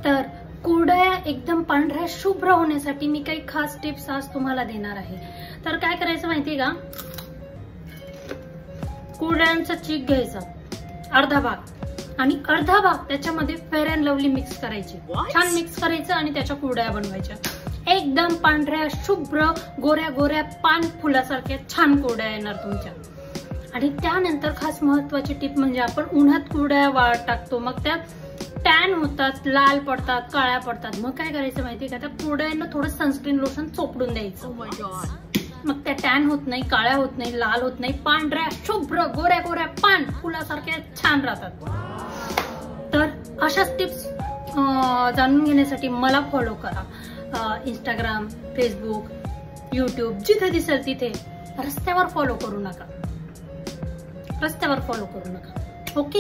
तर कुरडया एकदम पांढऱ्या शुभ्र होण्यासाठी मी काही खास टिप्स आज तुम्हाला देणार आहे। तर काय करायचं माहितीये का, कुरडयांचा चीक घ्यायचा अर्धा भाग आणि अर्धा भाग त्याच्यामध्ये फेअर अँड लवली मिक्स करायची, छान मिक्स करायचं आणि त्याच्या कुरडया बनवायच्या। एकदम पांढऱ्या शुभ्र गोऱ्या गोऱ्या पान फुलासारख्या छान कुरडया येणार तुमच्या। आणि त्यानंतर खास महत्वाची टिप म्हणजे आपण उन्हात कुरडया वाळत टाकतो, मग त्या टॅन होतात, लाल पडतात, काळ्या पडतात। मग काय करायचं माहितीये का, त्या कुरडयांना थोडं सनस्क्रीन लोशन चोपडून द्यायचं। मग त्या टॅन होत नाही, काळ्या होत नाही, लाल होत नाही, पांढऱ्या शुभ्र गोऱ्या गोऱ्या पान फुलासारख्या छान राहतात। तर अशाच टिप्स जाणून घेण्यासाठी मला फॉलो करा, इंस्टाग्राम, फेसबुक, यूट्यूब, जिथे दिसेल तिथे। रस्त्यावर फॉलो करू नका, रस्त्यावर फॉलो करू नका, ओके।